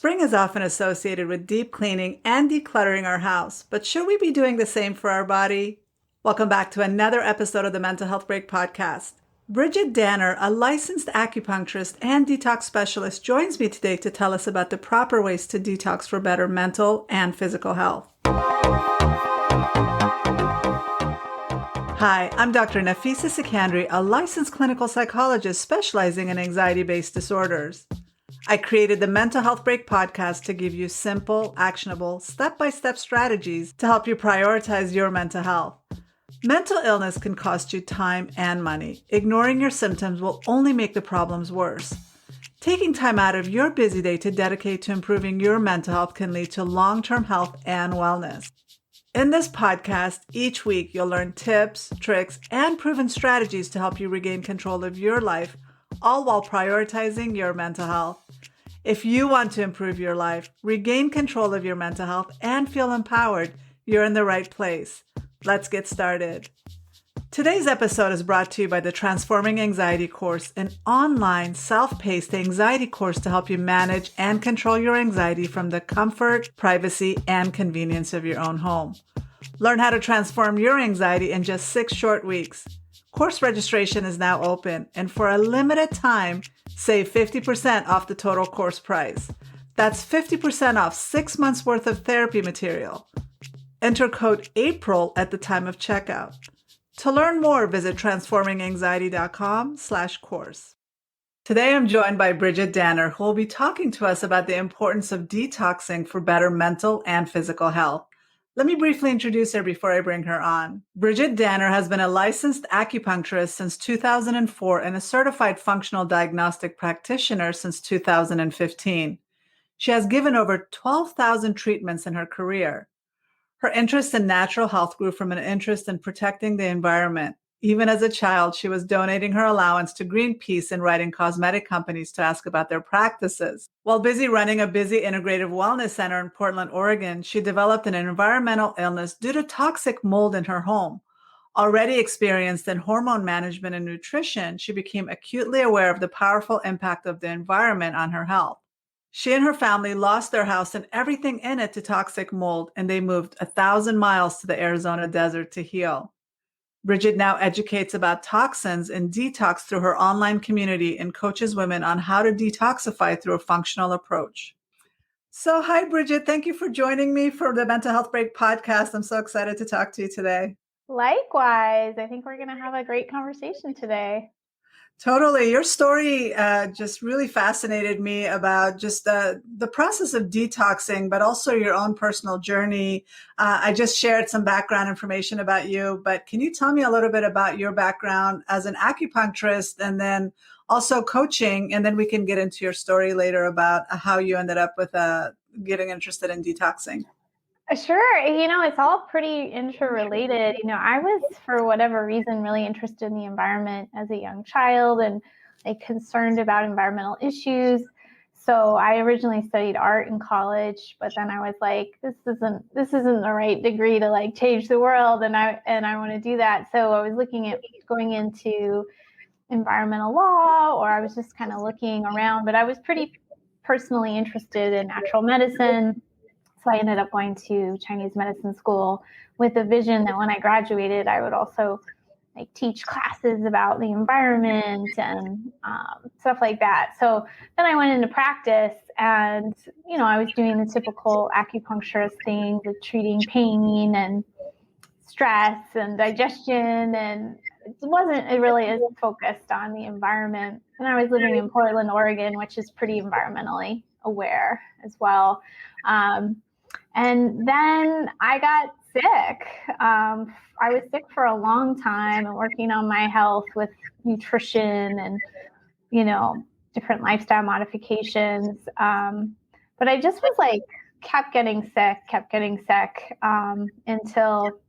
Spring is often associated with deep cleaning and decluttering our house, but should we be doing the same for our body? Welcome back to another episode of the Mental Health Break podcast. Bridgit Danner, a licensed acupuncturist and detox specialist, joins me today to tell us about the proper ways to detox for better mental and physical health. Hi, I'm Dr. Nafisa Sekandari, a licensed clinical psychologist specializing in anxiety-based disorders. I created the Mental Health Break podcast to give you simple, actionable, step-by-step strategies to help you prioritize your mental health. Mental illness can cost you time and money. Ignoring your symptoms will only make the problems worse. Taking time out of your busy day to dedicate to improving your mental health can lead to long-term health and wellness. In this podcast, each week you'll learn tips, tricks, and proven strategies to help you regain control of your life, all while prioritizing your mental health. If you want to improve your life, regain control of your mental health, and feel empowered, you're in the right place. Let's get started. Today's episode is brought to you by the Transforming Anxiety course, an online, self-paced anxiety course to help you manage and control your anxiety from the comfort, privacy, and convenience of your own home. Learn how to transform your anxiety in just 6 short weeks. Course registration is now open, and for a limited time, save 50% off the total course price. That's 50% off 6 months worth of therapy material. Enter code APRIL at the time of checkout. To learn more, visit transforminganxiety.com/course. Today, I'm joined by Bridgit Danner, who will be talking to us about the importance of detoxing for better mental and physical health. Let me briefly introduce her before I bring her on. Bridgit Danner has been a licensed acupuncturist since 2004 and a certified functional diagnostic practitioner since 2015. She has given over 12,000 treatments in her career. Her interest in natural health grew from an interest in protecting the environment. Even as a child, she was donating her allowance to Greenpeace and writing cosmetic companies to ask about their practices. While busy running a busy integrative wellness center in Portland, Oregon, she developed an environmental illness due to toxic mold in her home. Already experienced in hormone management and nutrition, she became acutely aware of the powerful impact of the environment on her health. She and her family lost their house and everything in it to toxic mold, and they moved 1,000 miles to the Arizona desert to heal. Bridgit now educates about toxins and detox through her online community and coaches women on how to detoxify through a functional approach. So, hi, Bridgit. Thank you for joining me for the Mental Health Break podcast. I'm so excited to talk to you today. Likewise. I think we're going to have a great conversation today. Totally. Your story just really fascinated me about just the process of detoxing, but also your own personal journey. I just shared some background information about you, but can you tell me a little bit about your background as an acupuncturist and then also coaching? And then we can get into your story later about how you ended up with getting interested in detoxing. Sure. It's all pretty interrelated. I was, for whatever reason, really interested in the environment as a young child and concerned about environmental issues. So I originally studied art in college, but then I was like, this isn't the right degree to change the world. And I want to do that. So I was looking at going into environmental law, or I was just kind of looking around, but I was pretty personally interested in natural medicine. So I ended up going to Chinese medicine school with a vision that when I graduated, I would also teach classes about the environment and stuff like that. So then I went into practice and, I was doing the typical acupuncturist things of treating pain and stress and digestion. And it wasn't really as focused on the environment. And I was living in Portland, Oregon, which is pretty environmentally aware as well. And then I got sick. I was sick for a long time and working on my health with nutrition and, different lifestyle modifications. But I just was kept getting sick until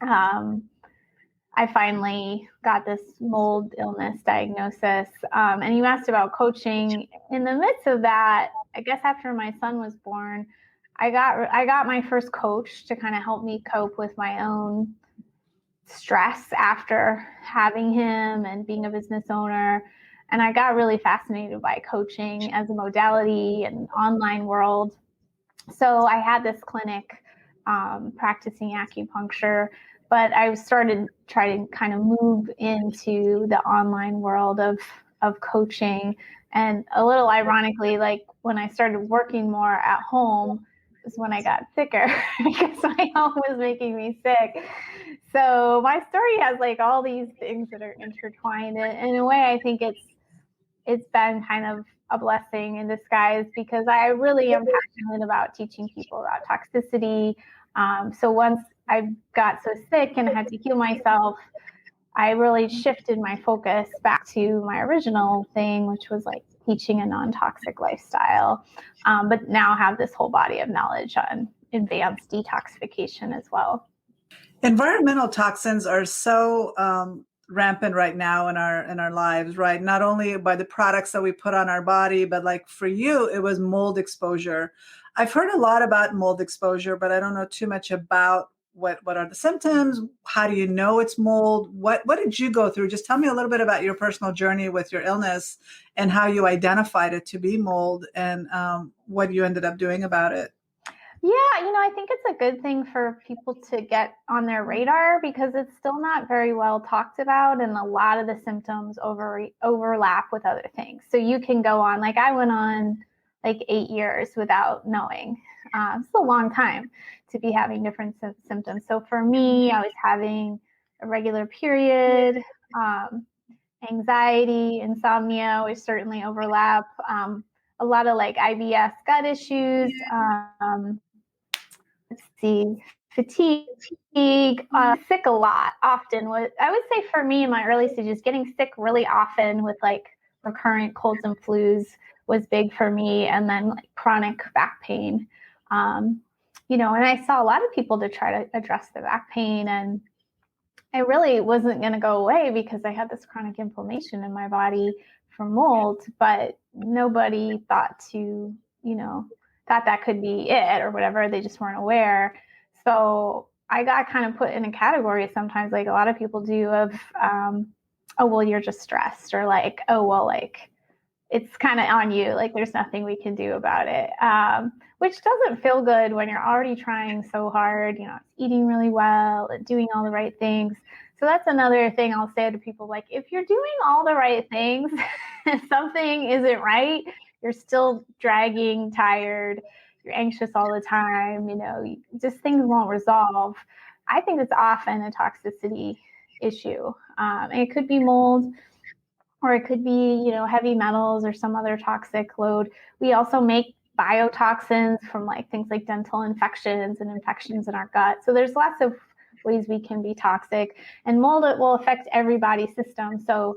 I finally got this mold illness diagnosis. And you asked about coaching. In the midst of that, I guess after my son was born, I got my first coach to kind of help me cope with my own stress after having him and being a business owner. And I got really fascinated by coaching as a modality and online world. So I had this clinic practicing acupuncture, but I started trying to kind of move into the online world of coaching. And a little ironically, like when I started working more at home is when I got sicker because my home was making me sick. So my story has like all these things that are intertwined. And in a way, I think it's been kind of a blessing in disguise because I really am passionate about teaching people about toxicity. So once I got so sick and had to heal myself, I really shifted my focus back to my original thing, which was like teaching a non-toxic lifestyle. But now have this whole body of knowledge on advanced detoxification as well. Environmental toxins are so rampant right now in our lives, right? Not only by the products that we put on our body, but like for you, it was mold exposure. I've heard a lot about mold exposure, but I don't know too much about what are the symptoms. How do you know it's mold? What did you go through? Just tell me a little bit about your personal journey with your illness and how you identified it to be mold, and what you ended up doing about it. Yeah, I think it's a good thing for people to get on their radar because it's still not very well talked about, and a lot of the symptoms overlap with other things. So you can go on, like I went on like 8 years without knowing. It's a long time to be having different symptoms. So for me, I was having a regular period, anxiety, insomnia, which certainly overlap. A lot of like IBS gut issues. Let's see, fatigue, sick a lot often. What I would say for me in my early stages, getting sick really often with like recurrent colds and flus was big for me, and then like chronic back pain. And I saw a lot of people to try to address the back pain, and I really wasn't going to go away because I had this chronic inflammation in my body from mold, but nobody thought thought that could be it or whatever. They just weren't aware. So I got kind of put in a category sometimes, like a lot of people do, of, oh, well, you're just stressed, or like, oh, well, like it's kind of on you. Like there's nothing we can do about it, which doesn't feel good when you're already trying so hard, eating really well and doing all the right things. So that's another thing I'll say to people, like, if you're doing all the right things, something isn't right, you're still dragging, tired, you're anxious all the time, just things won't resolve. I think it's often a toxicity issue. And it could be mold, or it could be, heavy metals or some other toxic load. We also make biotoxins from like things like dental infections and infections in our gut. So there's lots of ways we can be toxic, and mold, it will affect every body system. So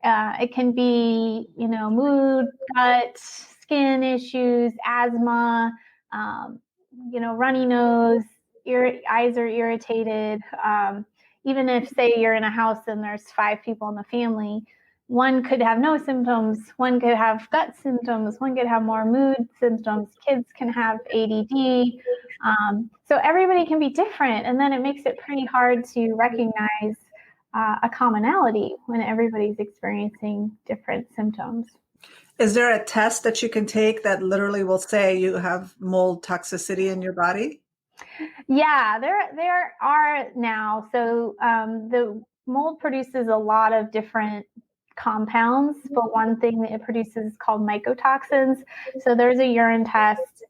it can be, mood, gut, skin issues, asthma, runny nose, eyes are irritated. Even if, say, you're in a house and there's 5 people in the family, one could have no symptoms, one could have gut symptoms, one could have more mood symptoms, kids can have ADD. So everybody can be different, and then it makes it pretty hard to recognize a commonality when everybody's experiencing different symptoms. Is there a test that you can take that literally will say you have mold toxicity in your body? Yeah, there are now. So the mold produces a lot of different compounds, but one thing that it produces is called mycotoxins. So there's a urine test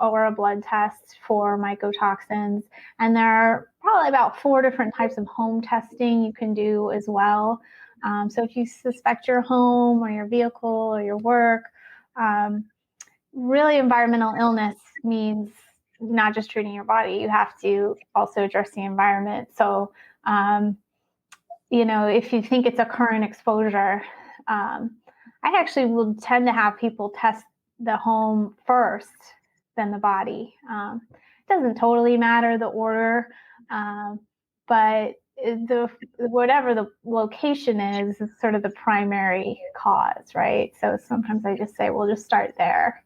or a blood test for mycotoxins, and there are probably about 4 different types of home testing you can do as well. So if you suspect your home or your vehicle or your work, really environmental illness means not just treating your body, you have to also address the environment. So if you think it's a current exposure, I actually will tend to have people test the home first, then the body. It doesn't totally matter the order, but whatever the location is sort of the primary cause, right? So sometimes I just say, we'll just start there.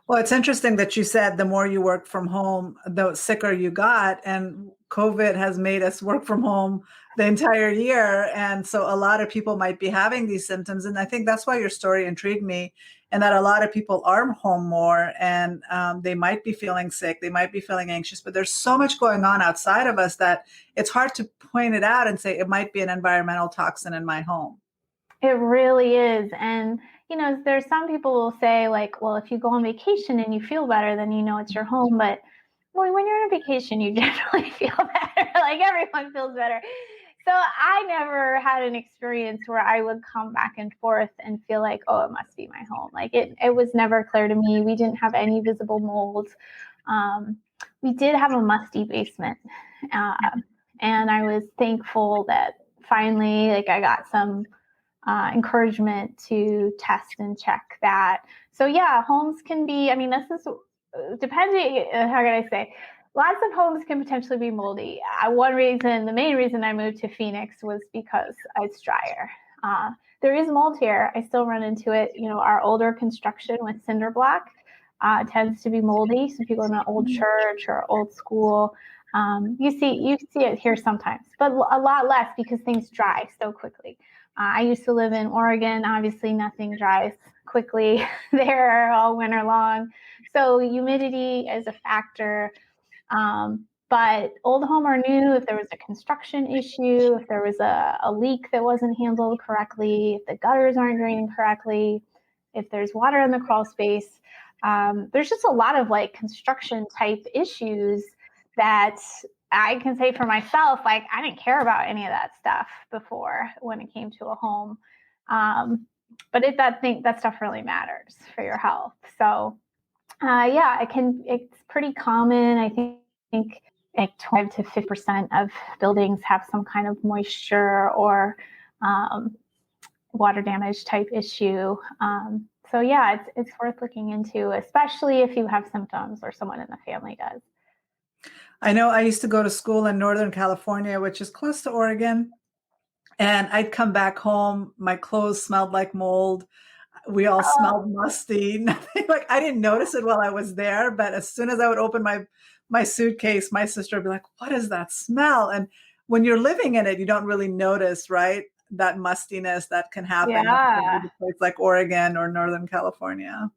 Well, it's interesting that you said the more you work from home, the sicker you got. And COVID has made us work from home the entire year. And so a lot of people might be having these symptoms. And I think that's why your story intrigued me, and that a lot of people are home more, and they might be feeling sick. They might be feeling anxious, but there's so much going on outside of us that it's hard to point it out and say it might be an environmental toxin in my home. It really is. And, there's some people will say, like, well, if you go on vacation and you feel better, then it's your home. But well, when you're on vacation, you generally feel better. Like, everyone feels better. So I never had an experience where I would come back and forth and feel like, oh, it must be my home. Like, it was never clear to me. We didn't have any visible molds. We did have a musty basement. And I was thankful that finally, like, I got some encouragement to test and check that. So yeah, homes can be, this is depending, how can I say, lots of homes can potentially be moldy. The main reason I moved to Phoenix was because it's drier. There is mold here. I still run into it. Our older construction with cinder block tends to be moldy. So if you go to an old church or old school, you see it here sometimes, but a lot less because things dry so quickly. I used to live in Oregon. Obviously, nothing dries quickly there all winter long. So humidity is a factor. But old home or new, if there was a construction issue, if there was a leak that wasn't handled correctly, if the gutters aren't draining correctly, if there's water in the crawl space, there's just a lot of like construction type issues that I can say for myself, like, I didn't care about any of that stuff before when it came to a home. But that stuff really matters for your health. So yeah, it's pretty common. I think like 12 to 50% of buildings have some kind of moisture or water damage type issue. So yeah, it's worth looking into, especially if you have symptoms or someone in the family does. I know I used to go to school in Northern California, which is close to Oregon, and I'd come back home. My clothes smelled like mold. We all smelled musty. Nothing, like, I didn't notice it while I was there, but as soon as I would open my suitcase, my sister would be like, "What is that smell?" And when you're living in it, you don't really notice, right? That mustiness that can happen Yeah. in a place like Oregon or Northern California.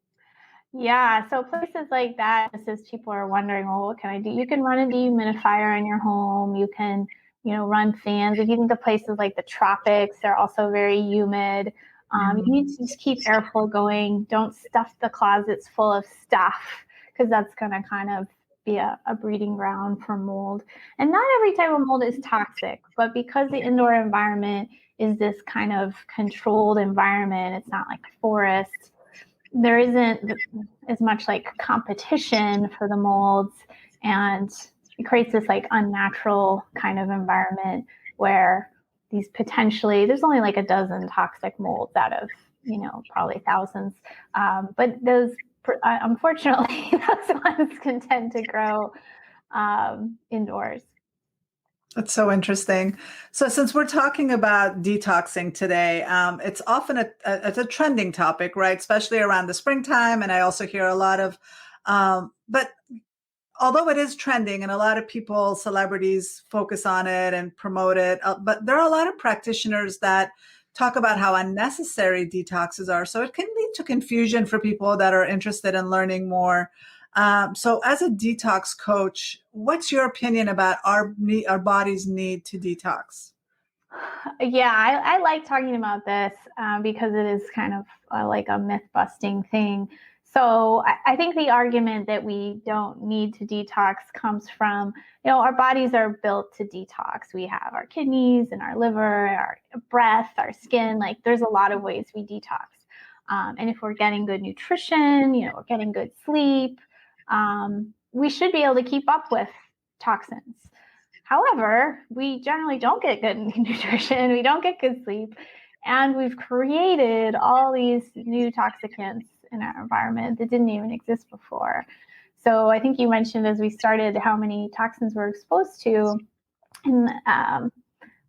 Yeah, so places like that, just as people are wondering, well, what can I do? You can run a dehumidifier in your home. You can, run fans. If you think of places like the tropics, they're also very humid. You need to just keep airflow going. Don't stuff the closets full of stuff, because that's going to kind of be a breeding ground for mold. And not every type of mold is toxic, but because the indoor environment is this kind of controlled environment, it's not like a forest, there isn't as much like competition for the molds, and it creates this like unnatural kind of environment where there's only like a dozen toxic molds out of probably thousands, but those unfortunately those ones can tend to grow indoors. That's so interesting. So, since we're talking about detoxing today, it's often it's a trending topic, right? Especially around the springtime. And I also hear a lot of, but although it is trending and a lot of people, celebrities focus on it and promote it, but there are a lot of practitioners that talk about how unnecessary detoxes are. So it can lead to confusion for people that are interested in learning more. So as a detox coach, what's your opinion about our body's need to detox? Yeah, I like talking about this because it is kind of like a myth busting thing. So I think the argument that we don't need to detox comes from, our bodies are built to detox. We have our kidneys and our liver, our breath, our skin. Like, there's a lot of ways we detox. And if we're getting good nutrition, we're getting good sleep, we should be able to keep up with toxins. However, we generally don't get good nutrition, we don't get good sleep, and we've created all these new toxicants in our environment that didn't even exist before. So I think you mentioned as we started how many toxins we're exposed to. And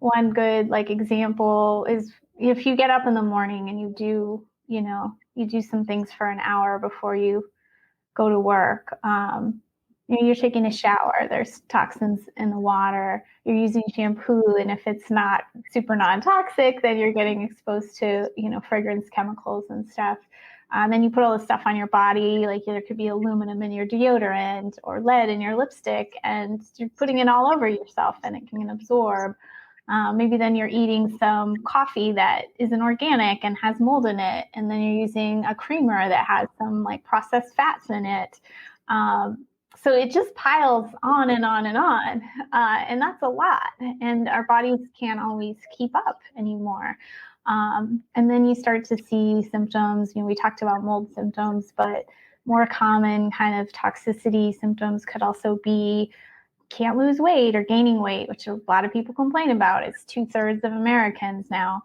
one good example is if you get up in the morning and you do some things for an hour before you go to work. You're taking a shower, there's toxins in the water. You're using shampoo, and if it's not super non-toxic, then you're getting exposed to, fragrance chemicals and stuff. Then you put all this stuff on your body, like there could be aluminum in your deodorant or lead in your lipstick, and you're putting it all over yourself, and it can absorb. Maybe then you're eating some coffee that isn't organic and has mold in it, and then you're using a creamer that has some like processed fats in it. So it just piles on and on and on, and that's a lot. And our bodies can't always keep up anymore. And then you start to see symptoms. We talked about mold symptoms, but more common kind of toxicity symptoms could also be can't lose weight or gaining weight, which a lot of people complain about. It's 2/3 of Americans now.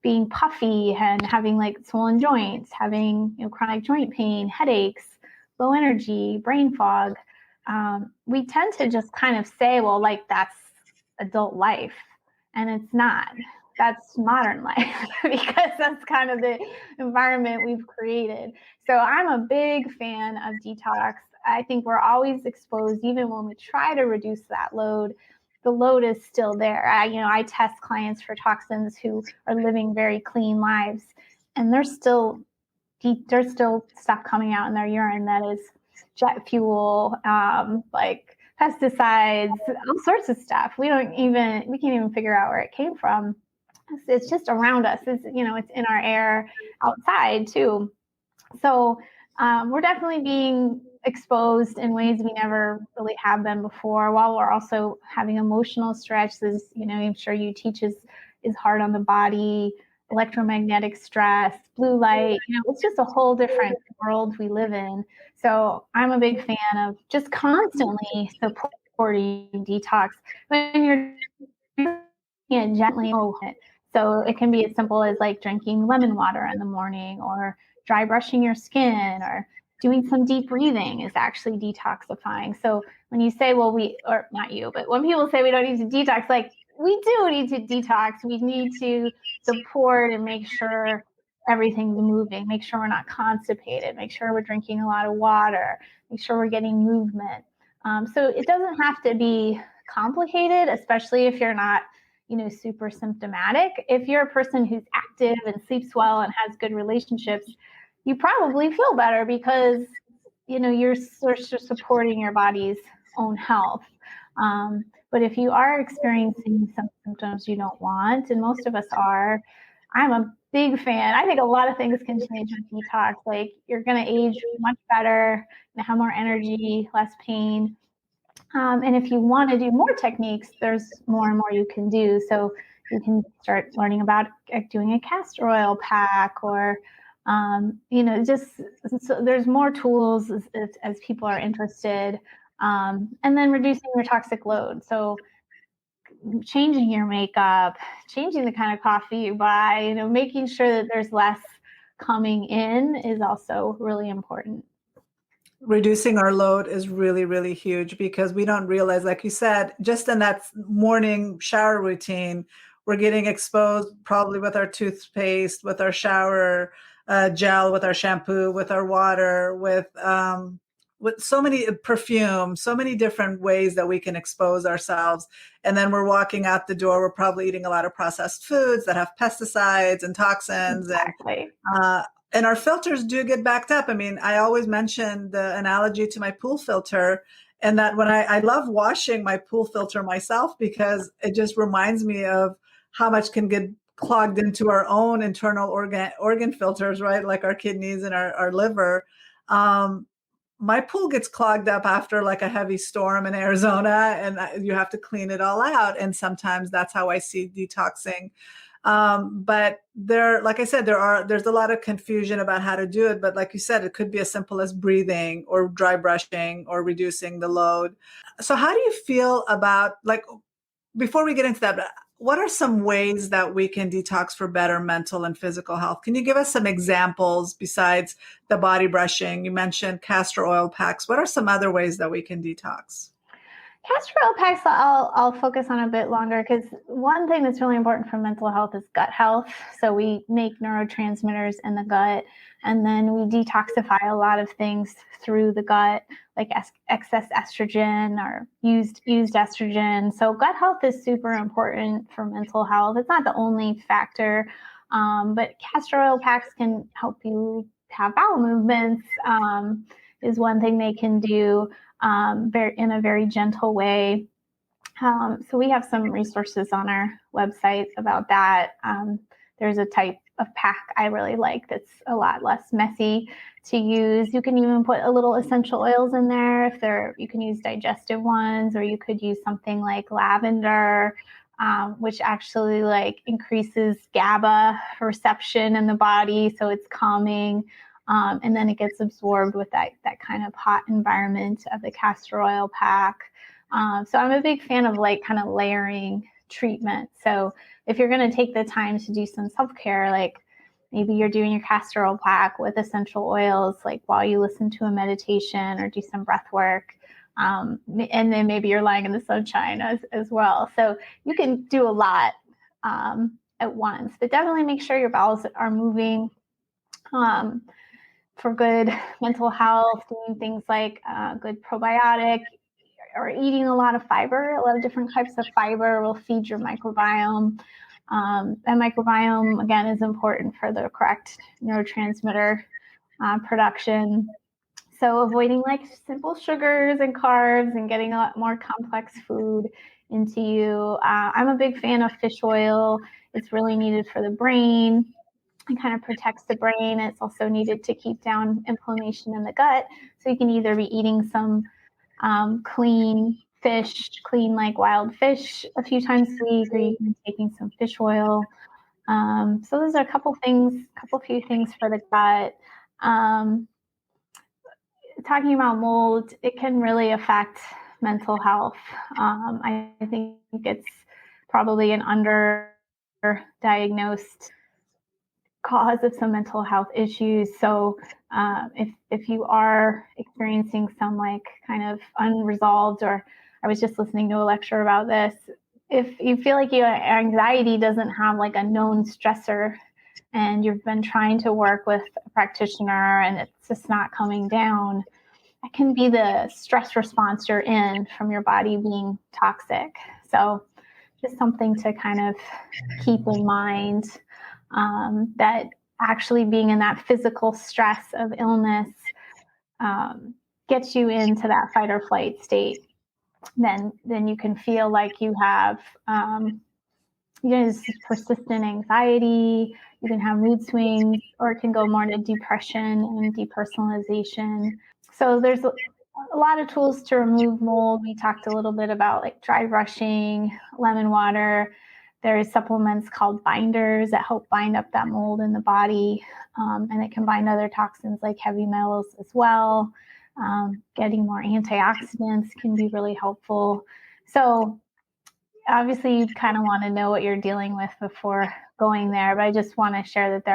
Being puffy and having like swollen joints, having chronic joint pain, headaches, low energy, brain fog. We tend to just kind of say, well, like that's adult life, and it's not. That's modern life because that's kind of the environment we've created. So I'm a big fan of detox. I think we're always exposed, even when we try to reduce that load. The load is still there. I test clients for toxins who are living very clean lives, and there's still stuff coming out in their urine that is jet fuel, like pesticides, all sorts of stuff. We can't even figure out where it came from. It's just around us. It's in our air outside too. So we're definitely being exposed in ways we never really have been before, while we're also having emotional stresses. I'm sure you teach is hard on the body, electromagnetic stress, blue light. It's just a whole different world we live in. So I'm a big fan of just constantly supporting detox when you're doing it gently. So it can be as simple as like drinking lemon water in the morning, or dry brushing your skin, or doing some deep breathing is actually detoxifying. So when you say, well, or not you, but when people say we don't need to detox, like we do need to detox. We need to support and make sure everything's moving, make sure we're not constipated, make sure we're drinking a lot of water, make sure we're getting movement. So it doesn't have to be complicated, especially if you're not super symptomatic. If you're a person who's active and sleeps well and has good relationships, you probably feel better because you're sort of supporting your body's own health. But if you are experiencing some symptoms you don't want, and most of us are, I'm a big fan. I think a lot of things can change with detox. Like you're going to age much better, have more energy, less pain. And if you want to do more techniques, there's more and more you can do. So you can start learning about doing a castor oil pack, or, so there's more tools as people are interested. And then reducing your toxic load. So changing your makeup, changing the kind of coffee you buy, making sure that there's less coming in is also really important. Reducing our load is really, really huge, because we don't realize, like you said, just in that morning shower routine, we're getting exposed probably with our toothpaste, with our shower gel, with our shampoo, with our water, with so many perfume, so many different ways that we can expose ourselves. And then we're walking out the door, we're probably eating a lot of processed foods that have pesticides and toxins. Exactly. And our filters do get backed up. I mean, I always mention the analogy to my pool filter, and that when I love washing my pool filter myself, because it just reminds me of how much can get clogged into our own internal organ filters, right? Like our kidneys and our liver. My pool gets clogged up after like a heavy storm in Arizona, and you have to clean it all out. And sometimes that's how I see detoxing. But like I said, there's a lot of confusion about how to do it. But like you said, it could be as simple as breathing or dry brushing or reducing the load. So how do you feel about, like, before we get into that, what are some ways that we can detox for better mental and physical health? Can you give us some examples besides the body brushing? You mentioned castor oil packs. What are some other ways that we can detox? Castor oil packs I'll focus on a bit longer because one thing that's really important for mental health is gut health. So we make neurotransmitters in the gut, and then we detoxify a lot of things through the gut, like excess estrogen or used estrogen. So gut health is super important for mental health. It's not the only factor, but castor oil packs can help you have bowel movements. Is one thing they can do in a very gentle way. So we have some resources on our website about that. There's a type of pack I really like that's a lot less messy to use. You can even put a little essential oils in there you can use digestive ones, or you could use something like lavender, which actually like increases GABA reception in the body, so it's calming. And then it gets absorbed with that kind of hot environment of the castor oil pack. So I'm a big fan of like kind of layering treatment. So if you're going to take the time to do some self-care, like maybe you're doing your castor oil pack with essential oils, like while you listen to a meditation or do some breath work. And then maybe you're lying in the sunshine as well. So you can do a lot at once, but definitely make sure your bowels are moving. For good mental health, doing things like good probiotic, or eating a lot of fiber. A lot of different types of fiber will feed your microbiome. And microbiome, again, is important for the correct neurotransmitter production. So avoiding like simple sugars and carbs and getting a lot more complex food into you. I'm a big fan of fish oil. It's really needed for the brain. It kind of protects the brain. It's also needed to keep down inflammation in the gut. So you can either be eating some clean fish, clean like wild fish a few times a week, or you can be taking some fish oil. So those are a few things for the gut. Talking about mold, it can really affect mental health. I think it's probably an underdiagnosed cause of some mental health issues. So if you are experiencing some like kind of unresolved, or I was just listening to a lecture about this, if you feel like your anxiety doesn't have like a known stressor and you've been trying to work with a practitioner and it's just not coming down, that can be the stress response you're in from your body being toxic. So just something to kind of keep in mind, that actually being in that physical stress of illness gets you into that fight or flight state. Then you can feel like you have persistent anxiety. You can have mood swings, or it can go more to depression and depersonalization. So there's a lot of tools to remove mold. We talked a little bit about like dry brushing, lemon water. There's supplements called binders that help bind up that mold in the body, and it can bind other toxins like heavy metals as well. Getting more antioxidants can be really helpful. So obviously you kind of want to know what you're dealing with before going there, but I just want to share that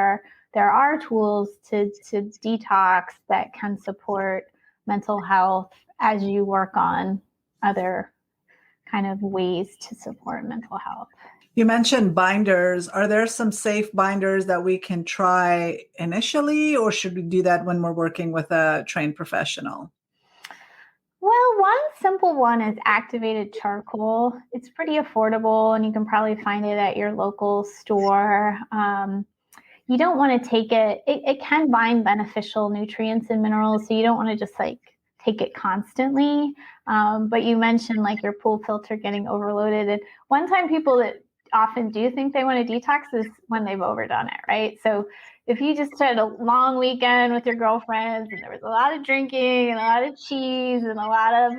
there are tools to detox that can support mental health as you work on other kind of ways to support mental health. You mentioned binders. Are there some safe binders that we can try initially, or should we do that when we're working with a trained professional? Well, one simple one is activated charcoal. It's pretty affordable, and you can probably find it at your local store. You don't want to take it. It can bind beneficial nutrients and minerals, so you don't want to just like take it constantly. But you mentioned like your pool filter getting overloaded. And one time people that often do think they want to detox is when they've overdone it, right? So if you just had a long weekend with your girlfriends and there was a lot of drinking and a lot of cheese and a lot of,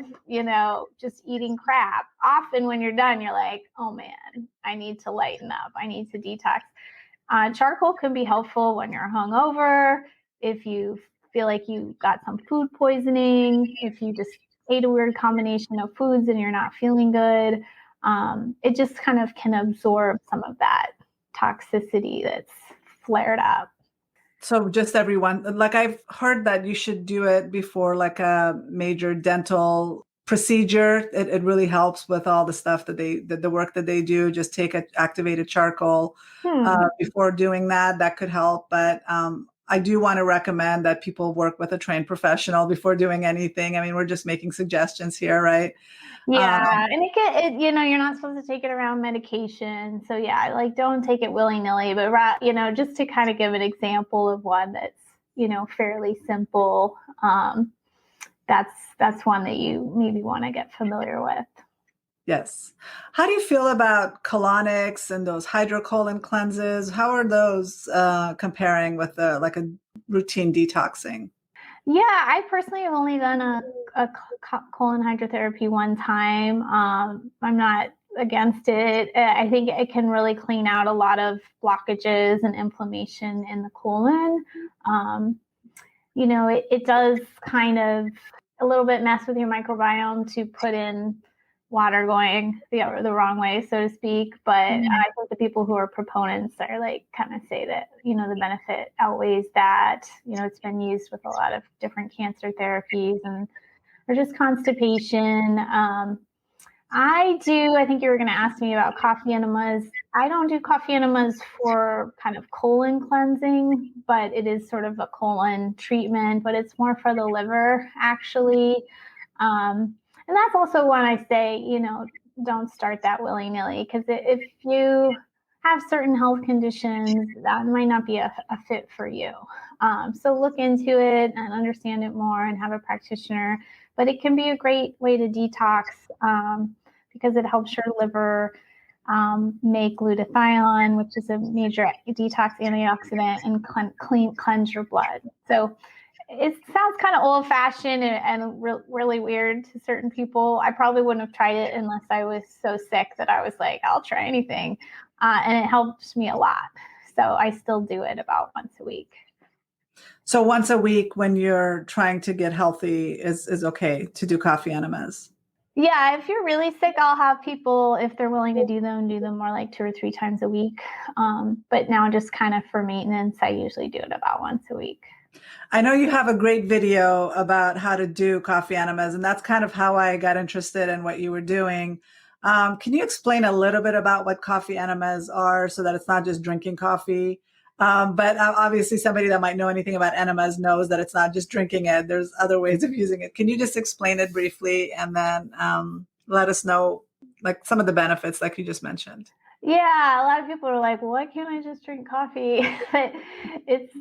just eating crap, often when you're done, you're like, oh man, I need to lighten up. I need to detox. Charcoal can be helpful when you're hungover, if you feel like you got some food poisoning, if you just ate a weird combination of foods and you're not feeling good. It just kind of can absorb some of that toxicity that's flared up. So just everyone, like I've heard that you should do it before like a major dental procedure. It really helps with all the stuff that the work that they do. Just take activated charcoal before doing that. That could help. But I do want to recommend that people work with a trained professional before doing anything. I mean, we're just making suggestions here, right? Yeah, and you're not supposed to take it around medication. So yeah, like don't take it willy-nilly, but just to kind of give an example of one that's, fairly simple. That's one that you maybe want to get familiar with. Yes. How do you feel about colonics and those hydrocolon cleanses? How are those comparing with like a routine detoxing? Yeah, I personally have only done a colon hydrotherapy one time. I'm not against it. I think it can really clean out a lot of blockages and inflammation in the colon. It does kind of a little bit mess with your microbiome to put in water going the wrong way, so to speak. But I think the people who are proponents are like kind of say that, the benefit outweighs that. It's been used with a lot of different cancer therapies or just constipation. I think you were going to ask me about coffee enemas. I don't do coffee enemas for kind of colon cleansing, but it is sort of a colon treatment, but it's more for the liver, actually. And that's also when I say, don't start that willy-nilly, because if you have certain health conditions, that might not be a fit for you. So look into it and understand it more and have a practitioner. But it can be a great way to detox because it helps your liver make glutathione, which is a major detox antioxidant, and cleanse your blood. So it sounds kind of old-fashioned and really weird to certain people. I probably wouldn't have tried it unless I was so sick that I was like, I'll try anything. And it helps me a lot. So I still do it about once a week. So once a week when you're trying to get healthy is okay to do coffee enemas? Yeah, if you're really sick, I'll have people, if they're willing to do them more like 2 or 3 times a week. But now just kind of for maintenance, I usually do it about once a week. I know you have a great video about how to do coffee enemas, and that's kind of how I got interested in what you were doing. Can you explain a little bit about what coffee enemas are so that it's not just drinking coffee? But obviously somebody that might know anything about enemas knows that it's not just drinking it. There's other ways of using it. Can you just explain it briefly and then let us know like some of the benefits like you just mentioned? Yeah, a lot of people are like, why can't I just drink coffee? But it's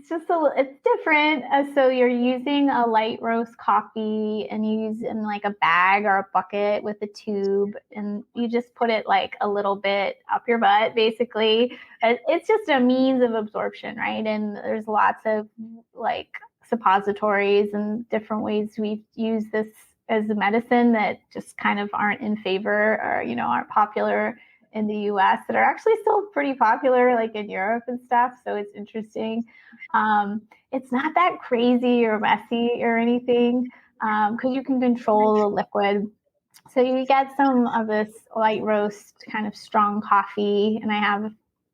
different. So you're using a light roast coffee and you use it in like a bag or a bucket with a tube, and you just put it like a little bit up your butt, basically. It's just a means of absorption, right? And there's lots of like suppositories and different ways we use this as a medicine that just kind of aren't in favor or, aren't popular in the US that are actually still pretty popular, like in Europe and stuff. So it's interesting. It's not that crazy or messy or anything because you can control the liquid. So you get some of this light roast kind of strong coffee, and I have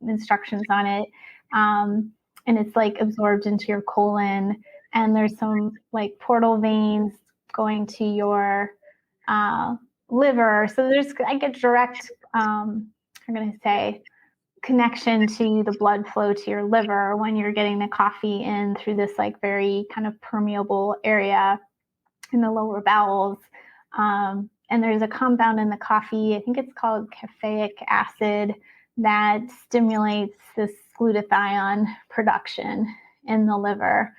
instructions on it. And it's like absorbed into your colon, and there's some like portal veins going to your liver. So there's like a direct I'm going to say connection to the blood flow to your liver when you're getting the coffee in through this like very kind of permeable area in the lower bowels. And there's a compound in the coffee, I think it's called caffeic acid, that stimulates this glutathione production in the liver.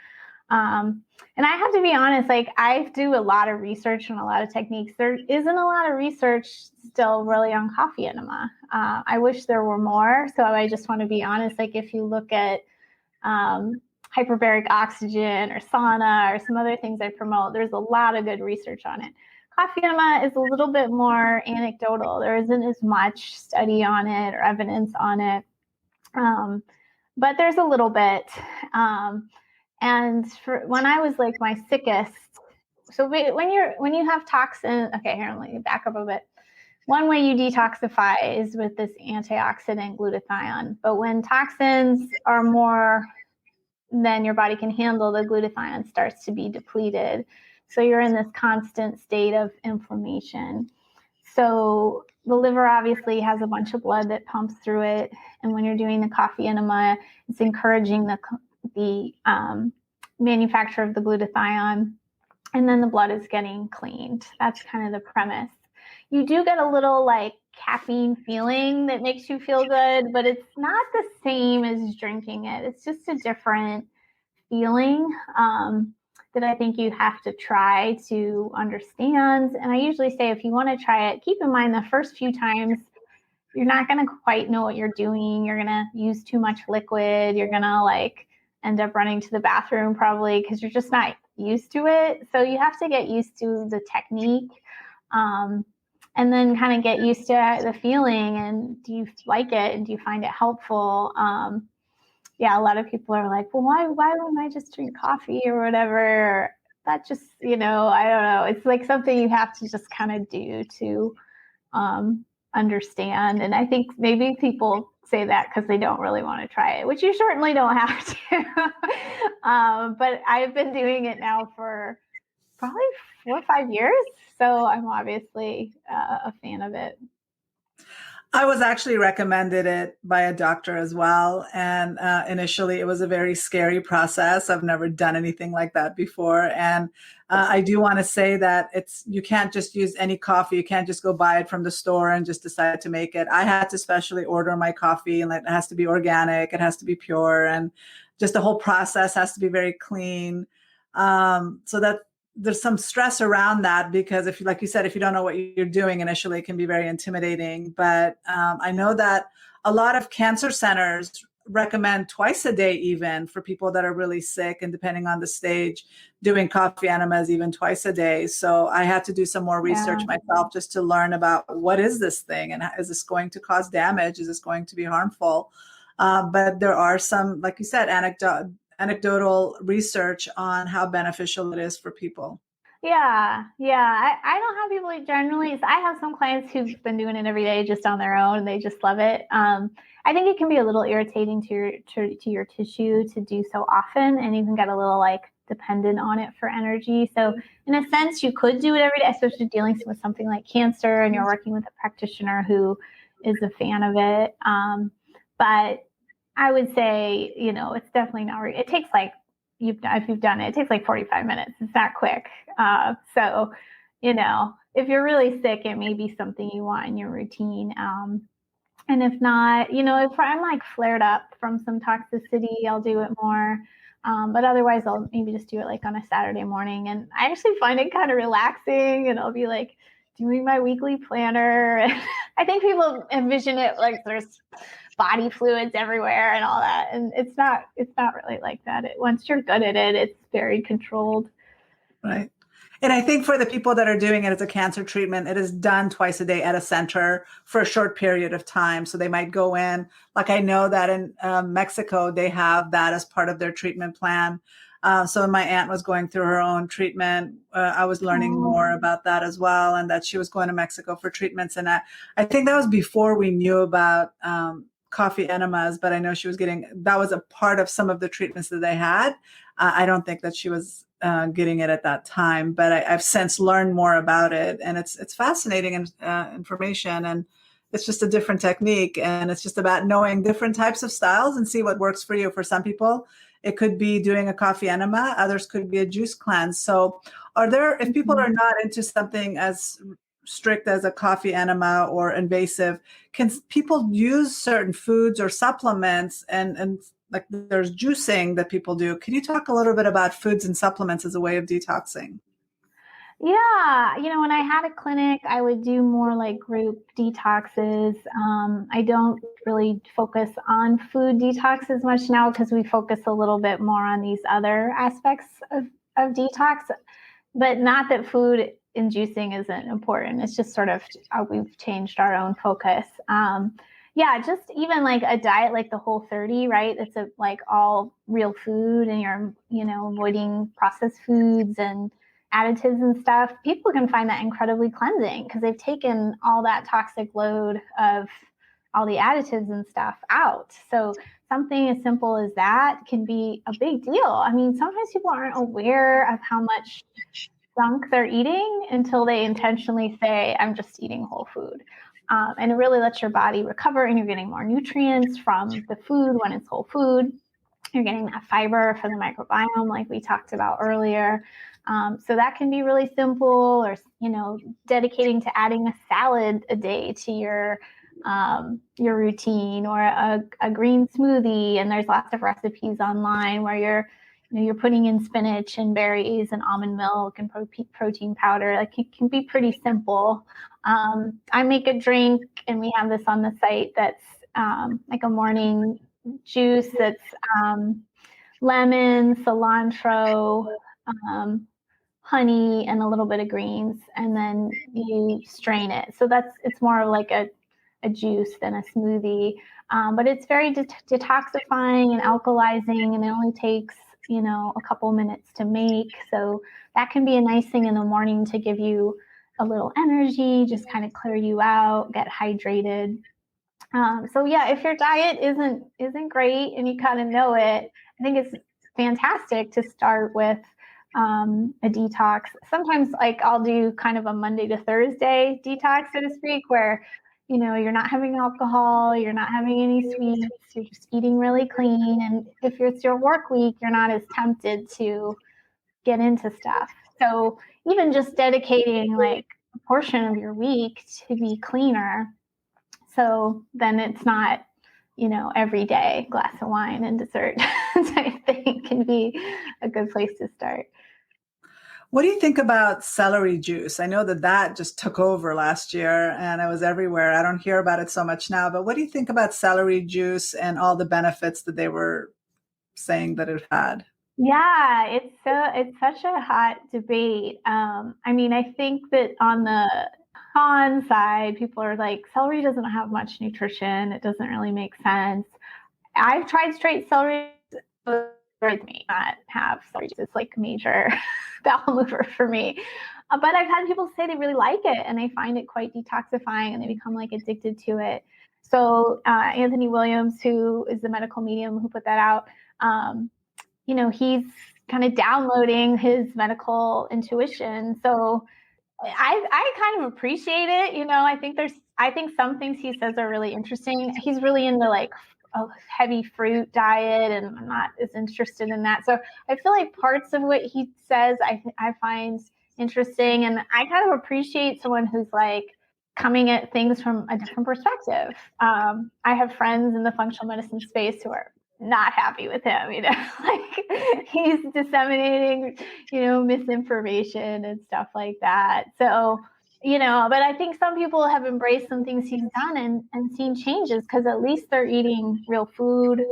And I have to be honest, like I do a lot of research on a lot of techniques. There isn't a lot of research still really on coffee enema. I wish there were more. So I just want to be honest, like if you look at hyperbaric oxygen or sauna or some other things I promote, there's a lot of good research on it. Coffee enema is a little bit more anecdotal. There isn't as much study on it or evidence on it. But there's a little bit. And when I was like my sickest, so when you have toxin, okay, here, let me back up a bit. One way you detoxify is with this antioxidant glutathione. But when toxins are more than your body can handle, the glutathione starts to be depleted. So you're in this constant state of inflammation. So the liver obviously has a bunch of blood that pumps through it. And when you're doing the coffee enema, it's encouraging the manufacture of the glutathione. And then the blood is getting cleaned. That's kind of the premise. You do get a little like caffeine feeling that makes you feel good, but it's not the same as drinking it. It's just a different feeling that I think you have to try to understand. And I usually say, if you want to try it, keep in mind the first few times, you're not going to quite know what you're doing. You're going to use too much liquid. You're going to like end up running to the bathroom probably because you're just not used to it. So you have to get used to the technique. And then kind of get used to the feeling, and do you like it and do you find it helpful? Yeah, a lot of people are like, well, why wouldn't I just drink coffee or whatever? That just, I don't know. It's like something you have to just kind of do to understand. And I think maybe people say that because they don't really want to try it, which you certainly don't have to. But I've been doing it now for probably 4 or 5 years. So I'm obviously a fan of it. I was actually recommended it by a doctor as well. And initially, it was a very scary process. I've never done anything like that before. And I do want to say that you can't just use any coffee. You can't just go buy it from the store and just decide to make it. I had to specially order my coffee, and it has to be organic. It has to be pure. And just the whole process has to be very clean. So that there's some stress around that, because if, like you said, if you don't know what you're doing initially, it can be very intimidating. But I know that a lot of cancer centers recommend twice a day, even for people that are really sick, and depending on the stage, doing coffee enemas even twice a day. So I had to do some more research myself just to learn about what is this thing, and is this going to cause damage? Is this going to be harmful? But there are some, like you said, anecdotal research on how beneficial it is for people. Yeah. I don't have people generally. I have some clients who've been doing it every day just on their own, and they just love it. I think it can be a little irritating to your tissue to do so often, and you can get a little like dependent on it for energy. So in a sense, you could do it every day, especially dealing with something like cancer and you're working with a practitioner who is a fan of it. But I would say, it's definitely not, it takes like, if you've done it, it takes like 45 minutes. It's not quick. So, if you're really sick, it may be something you want in your routine. And if not, if I'm like flared up from some toxicity, I'll do it more. But otherwise, I'll maybe just do it like on a Saturday morning. And I actually find it kind of relaxing, and I'll be like doing my weekly planner. I think people envision it like there's body fluids everywhere and all that. And it's not really like that. Once you're good at it, it's very controlled. Right. And I think for the people that are doing it as a cancer treatment, it is done twice a day at a center for a short period of time. So they might go in, like I know that in Mexico, they have that as part of their treatment plan. So when my aunt was going through her own treatment, I was learning more about that as well, and that she was going to Mexico for treatments. And I think that was before we knew about coffee enemas, but I know she was that was a part of some of the treatments that they had. I don't think that she was getting it at that time, but I've since learned more about it, and it's fascinating information, and it's just a different technique, and it's just about knowing different types of styles and see what works for you. For some people, it could be doing a coffee enema, others could be a juice cleanse. So if people are not into something as strict as a coffee enema or invasive, can people use certain foods or supplements, and like there's juicing that people do? Can you talk a little bit about foods and supplements as a way of detoxing? Yeah, when I had a clinic, I would do more like group detoxes. I don't really focus on food detox as much now because we focus a little bit more on these other aspects of detox, but not that food and juicing isn't important. It's just sort of we've changed our own focus. Yeah, just even like a diet like the Whole30, right? It's like all real food, and you're, avoiding processed foods and additives and stuff. People can find that incredibly cleansing because they've taken all that toxic load of all the additives and stuff out. So something as simple as that can be a big deal. I mean, sometimes people aren't aware of how much junk they're eating until they intentionally say, I'm just eating whole food. And it really lets your body recover, and you're getting more nutrients from the food when it's whole food. You're getting that fiber for the microbiome, like we talked about earlier. So that can be really simple, or, dedicating to adding a salad a day to your routine, or a green smoothie. And there's lots of recipes online where you're putting in spinach and berries and almond milk and protein powder. Like, it can be pretty simple. I make a drink, and we have this on the site, that's like a morning juice that's lemon, cilantro, honey, and a little bit of greens, and then you strain it. So it's more like a juice than a smoothie. But it's very detoxifying and alkalizing, and it only takes, a couple minutes to make. So that can be a nice thing in the morning to give you a little energy, just kind of clear you out, get hydrated. So yeah, if your diet isn't great and you kind of know it, I think it's fantastic to start with a detox. Sometimes, like, I'll do kind of a Monday to Thursday detox, so to speak, where you're not having alcohol, you're not having any sweets, you're just eating really clean. And if it's your work week, you're not as tempted to get into stuff. So even just dedicating like a portion of your week to be cleaner, so then it's not, every day glass of wine and dessert type thing, can be a good place to start. What do you think about celery juice? I know that just took over last year and it was everywhere. I don't hear about it so much now, but what do you think about celery juice and all the benefits that they were saying that it had? Yeah, it's such a hot debate. I think that on the con side, people are like, celery doesn't have much nutrition. It doesn't really make sense. I've tried straight celery, with me not have celery juice. It's like a major bowel mover for me. But I've had people say they really like it and they find it quite detoxifying, and they become like addicted to it. So Anthony Williams, who is the medical medium who put that out, he's kind of downloading his medical intuition. So I kind of appreciate it. I think some things he says are really interesting. He's really into like a heavy fruit diet, and I'm not as interested in that. So I feel like parts of what he says I find interesting, and I kind of appreciate someone who's like coming at things from a different perspective. I have friends in the functional medicine space who are not happy with him, like he's disseminating, misinformation and stuff like that. So, but I think some people have embraced some things he's done and seen changes, because at least they're eating real food.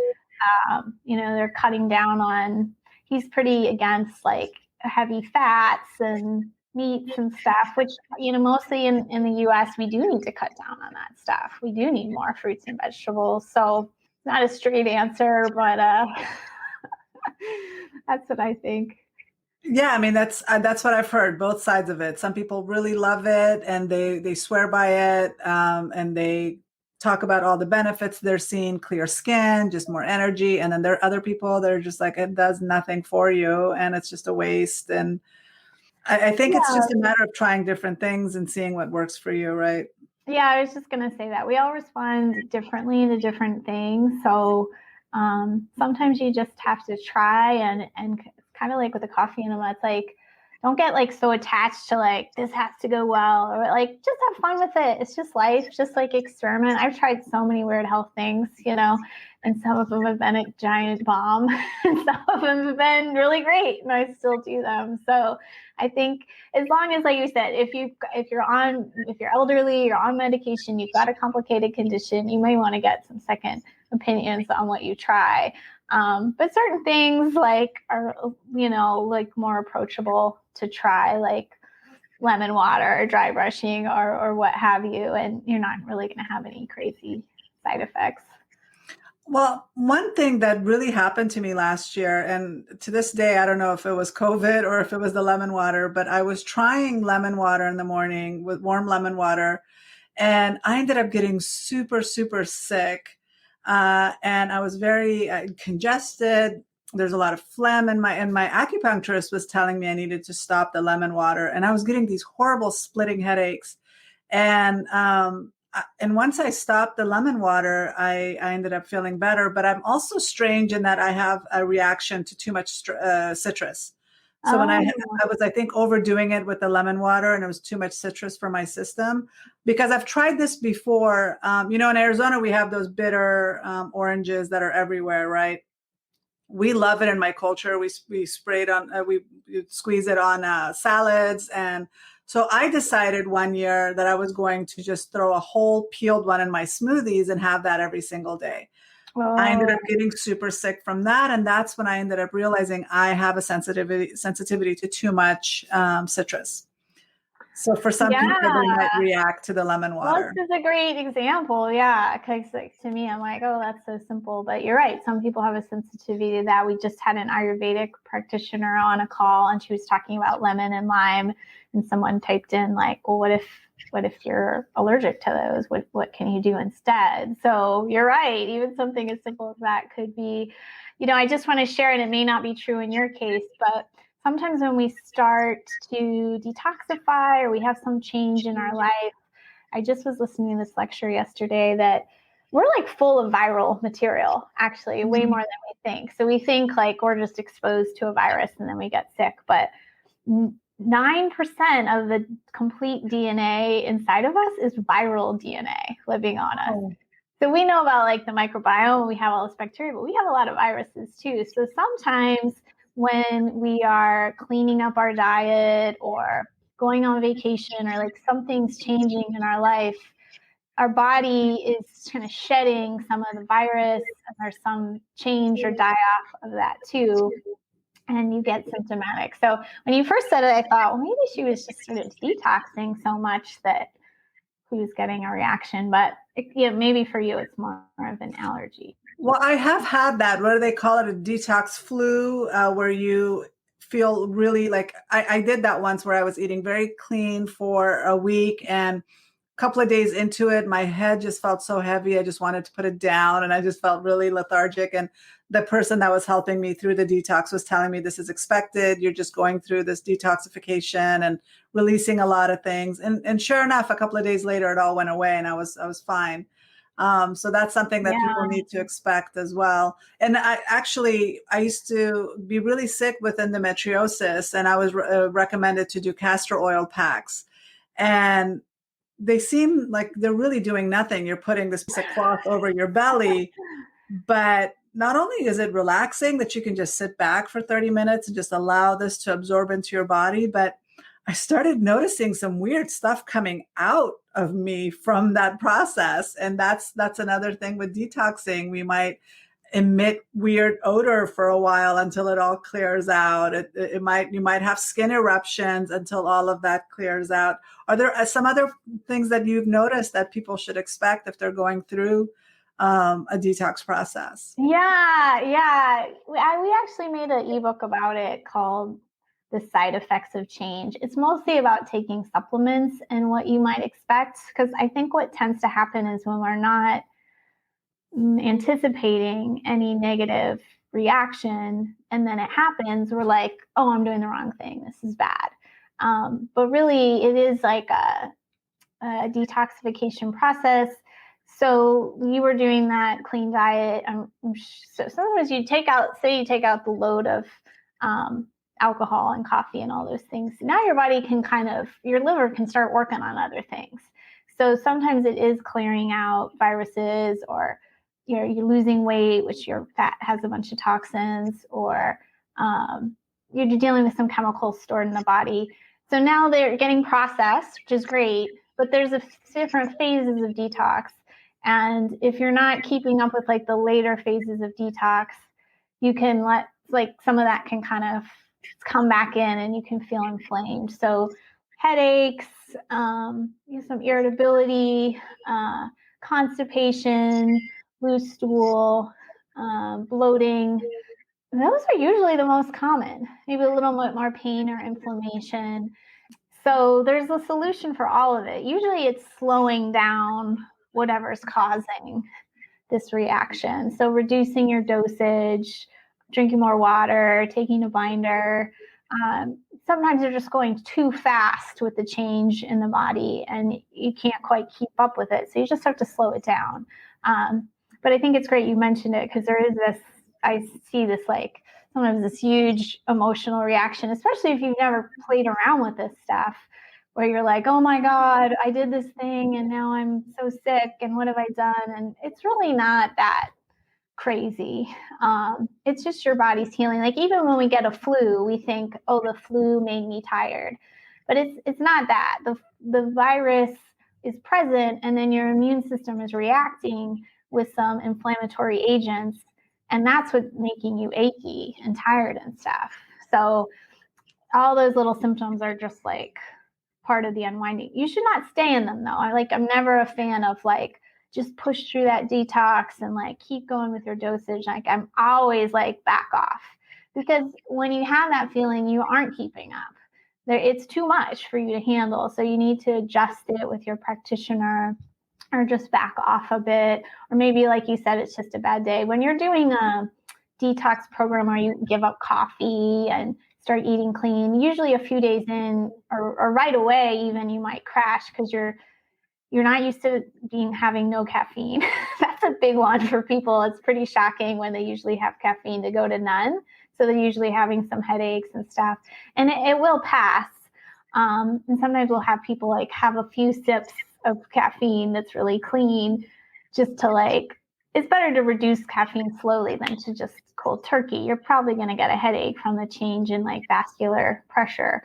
They're cutting down on, he's pretty against like heavy fats and meats and stuff, which, mostly in the US, we do need to cut down on that stuff. We do need more fruits and vegetables. So not a straight answer, but that's what I think. Yeah, I mean that's what I've heard. Both sides of it. Some people really love it and they swear by it, and they talk about all the benefits they're seeing: clear skin, just more energy. And then there are other people that are just like, it does nothing for you, and it's just a waste. And I think it's just a matter of trying different things and seeing what works for you, right? Yeah, I was just going to say that we all respond differently to different things. So sometimes you just have to try, and kind of like with the coffee enema, it's like, don't get like so attached to like, this has to go well, or like, just have fun with it. It's just life, just like experiment. I've tried so many weird health things, and some of them have been a giant bomb and some of them have been really great, and I still do them. So I think as long as, like you said, if you're elderly, you're on medication, you've got a complicated condition, you may want to get some second opinions on what you try. But certain things like are, like more approachable to try, like lemon water or dry brushing or what have you, and you're not really going to have any crazy side effects. Well, one thing that really happened to me last year, and to this day, I don't know if it was COVID or if it was the lemon water, but I was trying lemon water in the morning with warm lemon water, and I ended up getting super, super sick. And I was very congested. there's a lot of phlegm in my acupuncturist was telling me I needed to stop the lemon water, and I was getting these horrible splitting headaches. And once I stopped the lemon water, I ended up feeling better. But I'm also strange in that I have a reaction to too much citrus. So when I Oh, was, I think, overdoing it with the lemon water, and it was too much citrus for my system. Because I've tried this before. In Arizona, we have those bitter oranges that are everywhere, right? We love it in my culture. We spray it on, we squeeze it on salads. And so I decided one year that I was going to just throw a whole peeled one in my smoothies and have that every single day. I ended oh, up getting super sick from that. And that's when I ended up realizing I have a sensitivity to too much citrus. So for some people, yeah. they might react to the lemon Well, water. this is a great example. Yeah. Because like, to me, I'm like, oh, that's so simple. But you're right. Some people have a sensitivity to that. We just had an Ayurvedic practitioner on a call, and she was talking about lemon and lime. And someone typed in like, well, what if you're allergic to those? What can you do instead? So you're right. Even something as simple as that could be, I just want to share, and it may not be true in your case, but sometimes when we start to detoxify or we have some change in our life, I just was listening to this lecture yesterday that we're like full of viral material, actually, way more than we think. So we think like we're just exposed to a virus and then we get sick, but 9% of the complete DNA inside of us is viral DNA living on us. Oh. So we know about like the microbiome, we have all this bacteria, but we have a lot of viruses too. So sometimes when we are cleaning up our diet or going on vacation or like something's changing in our life, our body is kind of shedding some of the virus, and there's some change or die off of that too. And you get symptomatic. So when you first said it, I thought, well, maybe she was just sort of detoxing so much that he was getting a reaction. But maybe for you, it's more of an allergy. Well, I have had that. What do they call it? A detox flu, where you feel really like I did that once where I was eating very clean for a week, and a couple of days into it, my head just felt so heavy. I just wanted to put it down, and I just felt really lethargic. And the person that was helping me through the detox was telling me this is expected. You're just going through this detoxification and releasing a lot of things. And sure enough, a couple of days later, it all went away, and I was fine. So that's something that people Yeah. need to expect as well. And I used to be really sick with endometriosis, and I was recommended to do castor oil packs. And they seem like they're really doing nothing. You're putting this piece of cloth over your belly, but not only is it relaxing that you can just sit back for 30 minutes and just allow this to absorb into your body, but I started noticing some weird stuff coming out of me from that process. And that's another thing with detoxing. We might emit weird odor for a while until it all clears out. You might have skin eruptions until all of that clears out. Are there some other things that you've noticed that people should expect if they're going through a detox process? Yeah. We actually made an ebook about it called The Side Effects of Change. It's mostly about taking supplements and what you might expect, because I think what tends to happen is when we're not anticipating any negative reaction and then it happens, we're like, oh, I'm doing the wrong thing. This is bad. But really, it is like a detoxification process. So you were doing that clean diet. So sometimes you take out the load of alcohol and coffee and all those things. Now your body can your liver can start working on other things. So sometimes it is clearing out viruses, or you're losing weight, which your fat has a bunch of toxins, or you're dealing with some chemicals stored in the body. So now they're getting processed, which is great, but there's different phases of detox. And if you're not keeping up with like the later phases of detox, you can let like some of that can kind of come back in and you can feel inflamed. So headaches, some irritability, constipation, loose stool, bloating. Those are usually the most common, maybe a little bit more pain or inflammation. So there's a solution for all of it. Usually it's slowing down whatever's causing this reaction. So reducing your dosage, drinking more water, taking a binder. Sometimes you're just going too fast with the change in the body and you can't quite keep up with it. So you just have to slow it down. But I think it's great you mentioned it, because there is this, I see this like sometimes this huge emotional reaction, especially if you've never played around with this stuff, where you're like, oh my God, I did this thing and now I'm so sick and what have I done? And it's really not that crazy. It's just your body's healing. Like even when we get a flu, we think, oh, the flu made me tired, but it's not that. The virus is present, and then your immune system is reacting with some inflammatory agents, and that's what's making you achy and tired and stuff. So all those little symptoms are just like part of the unwinding. You should not stay in them though. I'm never a fan of like, just push through that detox and like keep going with your dosage. Like I'm always like back off, because when you have that feeling, you aren't keeping up. It's too much for you to handle. So you need to adjust it with your practitioner, or just back off a bit. Or maybe like you said, it's just a bad day. When you're doing a detox program where you give up coffee and start eating clean, usually a few days in or right away even, you might crash because you're not used to having no caffeine. That's a big one for people. It's pretty shocking when they usually have caffeine to go to none. So they're usually having some headaches and stuff, and it will pass. And sometimes we'll have people like have a few sips of caffeine that's really clean, just to like, it's better to reduce caffeine slowly than to just cold turkey. You're probably going to get a headache from the change in like vascular pressure.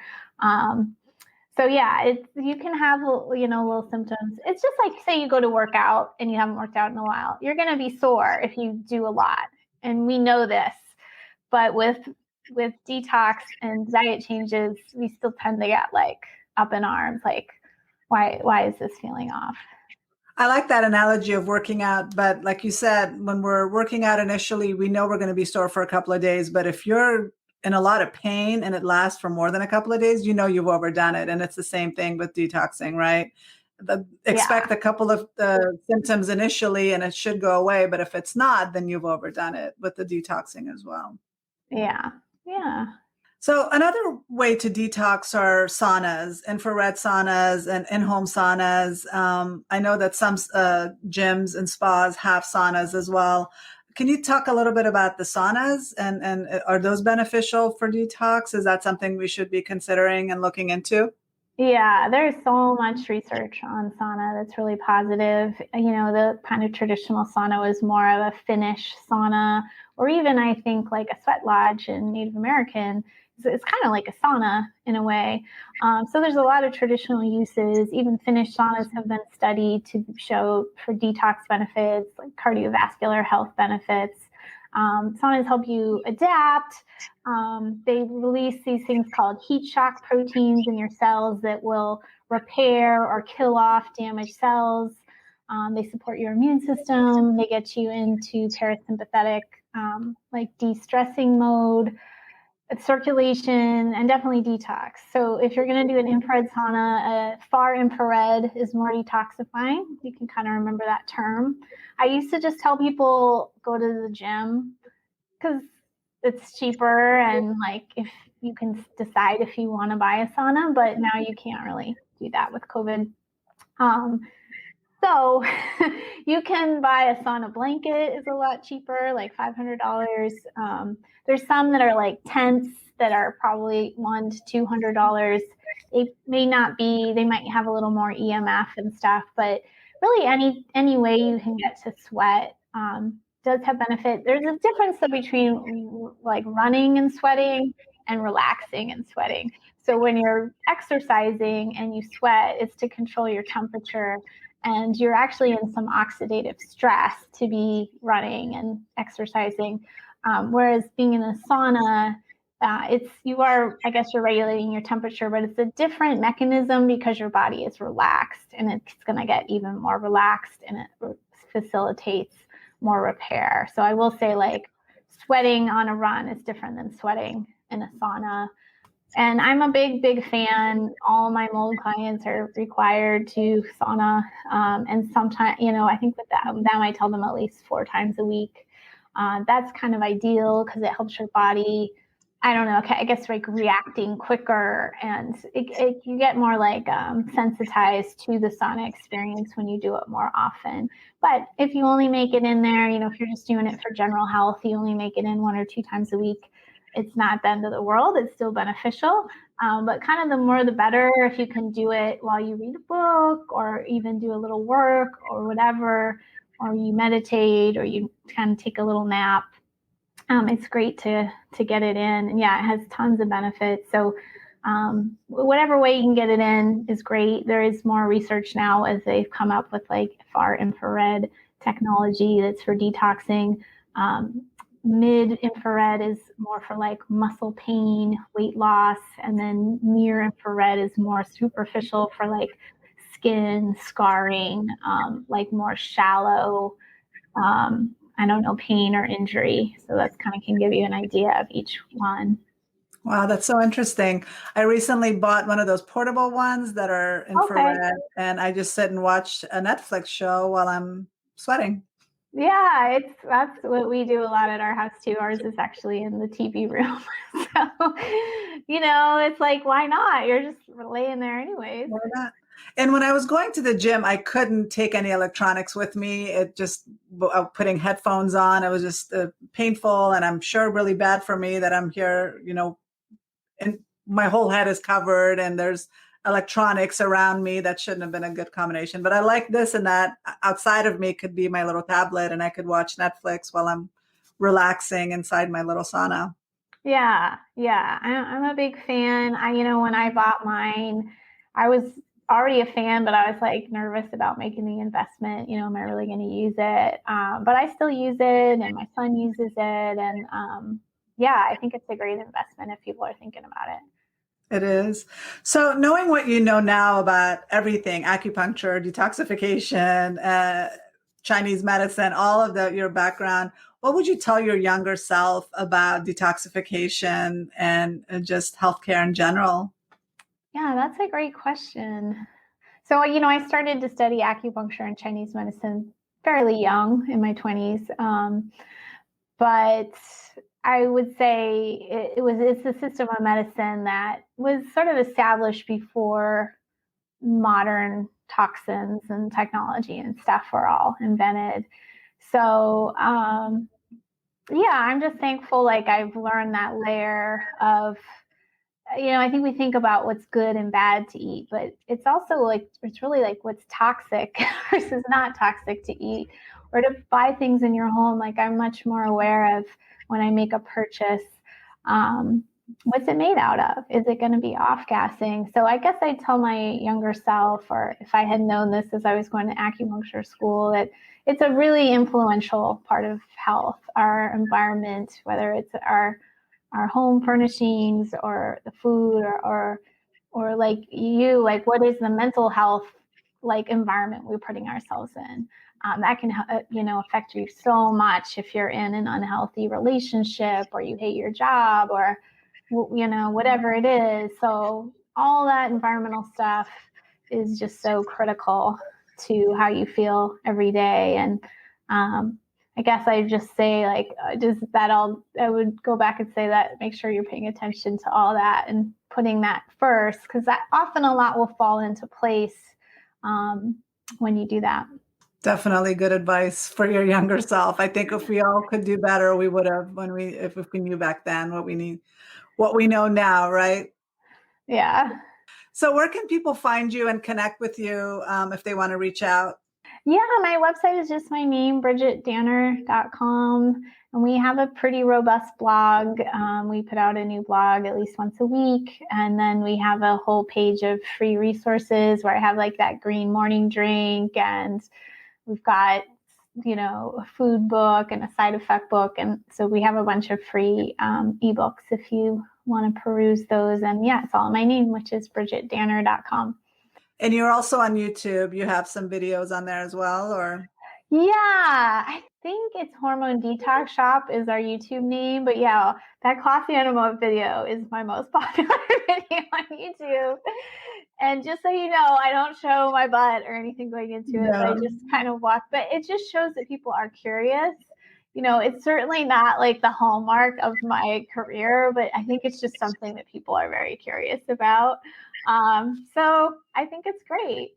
So yeah, you can have, little symptoms. It's just like, say you go to work out and you haven't worked out in a while. You're going to be sore if you do a lot. And we know this, but with detox and diet changes, we still tend to get like up in arms. Like, why is this feeling off? I like that analogy of working out, but like you said, when we're working out initially, we know we're going to be sore for a couple of days, but if you're in a lot of pain and it lasts for more than a couple of days, you've overdone it. And it's the same thing with detoxing, right? Expect a couple of symptoms initially and it should go away. But if it's not, then you've overdone it with the detoxing as well. Yeah. So another way to detox are saunas, infrared saunas and in-home saunas. I know that some gyms and spas have saunas as well. Can you talk a little bit about the saunas and are those beneficial for detox? Is that something we should be considering and looking into? Yeah, there's so much research on sauna that's really positive. The kind of traditional sauna was more of a Finnish sauna, or even I think like a sweat lodge in Native American. It's kind of like a sauna in a way. So there's a lot of traditional uses. Even Finnish saunas have been studied to show for detox benefits, like cardiovascular health benefits. Saunas help you adapt. They release these things called heat shock proteins in your cells that will repair or kill off damaged cells. They support your immune system. They get you into parasympathetic, like de-stressing mode, circulation, and definitely detox. So if you're going to do an infrared sauna, far infrared is more detoxifying. You can kind of remember that term. I used to just tell people go to the gym because it's cheaper, and like if you can decide if you want to buy a sauna, but now you can't really do that with COVID. So you can buy a sauna blanket, is a lot cheaper, like $500. There's some that are like tents that are probably $100 to $200. They might have a little more EMF and stuff, but really any way you can get to sweat does have benefit. There's a difference between like running and sweating and relaxing and sweating. So when you're exercising and you sweat, it's to control your temperature, and you're actually in some oxidative stress to be running and exercising. Whereas being in a sauna, you're regulating your temperature, but it's a different mechanism because your body is relaxed, and it's going to get even more relaxed, and it facilitates more repair. So I will say, like, sweating on a run is different than sweating in a sauna. And I'm a big fan. All my mold clients are required to sauna. And sometimes, I think with them, I tell them at least 4 times a week. That's kind of ideal because it helps your body, I don't know, I guess like reacting quicker, and you get more like sensitized to the sauna experience when you do it more often. But if you only make it in there, if you're just doing it for general health, you only make it in 1 or 2 times a week, it's not the end of the world. It's still beneficial. But kind of the more the better if you can do it while you read a book or even do a little work or whatever, or you meditate or you kind of take a little nap. It's great to get it in. And yeah, it has tons of benefits. So whatever way you can get it in is great. There is more research now as they've come up with like far infrared technology that's for detoxing. Mid infrared is more for like muscle pain, weight loss, and then near infrared is more superficial for like skin scarring, like more shallow, I don't know, pain or injury. So that's kind of can give you an idea of each one. Wow, that's so interesting. I recently bought one of those portable ones that are infrared, Okay. and I just sit and watch a Netflix show while I'm sweating. Yeah, that's what we do a lot at our house too. Ours is actually in the TV room. So, it's like, why not? You're just laying there anyways. Why not? And when I was going to the gym, I couldn't take any electronics with me. It just putting headphones on. It was just painful, and I'm sure really bad for me that I'm here, and my whole head is covered and there's electronics around me. That shouldn't have been a good combination. But I like this, and that outside of me could be my little tablet, and I could watch Netflix while I'm relaxing inside my little sauna. Yeah, yeah. I'm a big fan. When I bought mine, I was already a fan, but I was like nervous about making the investment. Am I really going to use it? But I still use it, and my son uses it, and yeah, I think it's a great investment if people are thinking about it. It is. So, knowing what you know now about everything, acupuncture, detoxification, Chinese medicine, all of your background, what would you tell your younger self about detoxification and just healthcare in general? Yeah, that's a great question. So, I started to study acupuncture and Chinese medicine fairly young, in my 20s. But I would say it's a system of medicine that was sort of established before modern toxins and technology and stuff were all invented. So, yeah, I'm just thankful like I've learned that layer of, I think we think about what's good and bad to eat, but it's also like, it's really like what's toxic versus not toxic to eat, or to buy things in your home. Like I'm much more aware of when I make a purchase, what's it made out of? Is it going to be off-gassing? So I guess I'd tell my younger self, or if I had known this as I was going to acupuncture school, that it's a really influential part of health, our environment, whether it's our home furnishings or the food, or like what is the mental health like environment we're putting ourselves in. That can affect you so much if you're in an unhealthy relationship, or you hate your job, or whatever it is. So all that environmental stuff is just so critical to how you feel every day. And I guess I just say I would go back and say that make sure you're paying attention to all that and putting that first, because that often a lot will fall into place when you do that. Definitely good advice for your younger self. I think if we all could do better, we would have if we knew back then what we know now, right? Yeah. So where can people find you and connect with you if they want to reach out? Yeah, my website is just my name, bridgitdanner.com. And we have a pretty robust blog. We put out a new blog at least once a week. And then we have a whole page of free resources where I have like that green morning drink. And we've got, a food book and a side effect book. And so we have a bunch of free ebooks if you want to peruse those. And yeah, it's all my name, which is bridgitdanner.com. And you're also on YouTube. You have some videos on there as well, or? Yeah, I think it's Hormone Detox Shop is our YouTube name. But yeah, that coffee enema video is my most popular video on YouTube. And just so you know, I don't show my butt or anything going into it. But I just kind of walk. But it just shows that people are curious. it's certainly not like the hallmark of my career, but I think it's just something that people are very curious about. So I think it's great.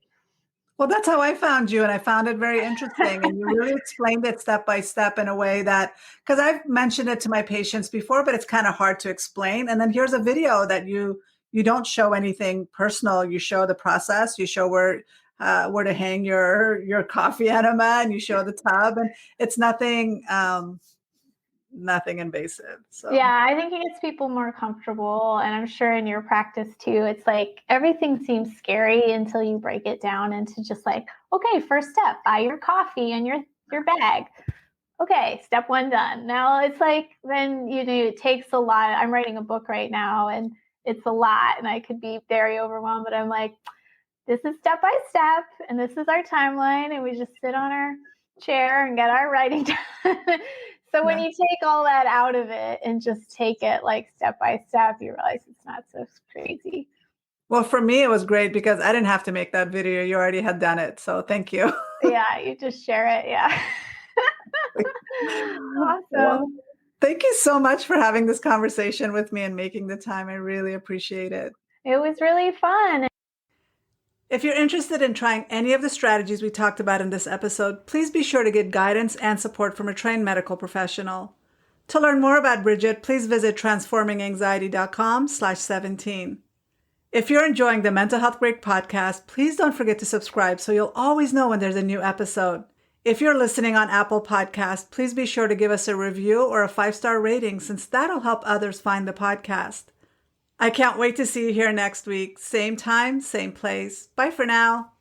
Well, that's how I found you, and I found it very interesting. And you really explained it step by step in a way that, because I've mentioned it to my patients before, but it's kind of hard to explain. And then here's a video that you don't show anything personal. You show the process. You show where to hang your coffee enema, and you show the tub, and it's nothing invasive. So Yeah, I think it gets people more comfortable. And I'm sure in your practice too, it's like everything seems scary until you break it down into just like, okay, first step, buy your coffee and your bag. Okay, step one done. Now it's like, then, it takes a lot. I'm writing a book right now and it's a lot and I could be very overwhelmed, but I'm like, this is step by step and this is our timeline. And we just sit on our chair and get our writing done. So when yeah. you take all that out of it and just take it like step by step, you realize it's not so crazy. Well, for me, it was great because I didn't have to make that video. You already had done it. So thank you. Yeah, you just share it. Yeah. Well, Awesome. thank you so much for having this conversation with me and making the time. I really appreciate it. It was really fun. If you're interested in trying any of the strategies we talked about in this episode, please be sure to get guidance and support from a trained medical professional. To learn more about Bridgit, please visit transforminganxiety.com/17. If you're enjoying the Mental Health Break podcast, please don't forget to subscribe so you'll always know when there's a new episode. If you're listening on Apple Podcasts, please be sure to give us a review or a 5-star rating since that'll help others find the podcast. I can't wait to see you here next week. Same time, same place. Bye for now.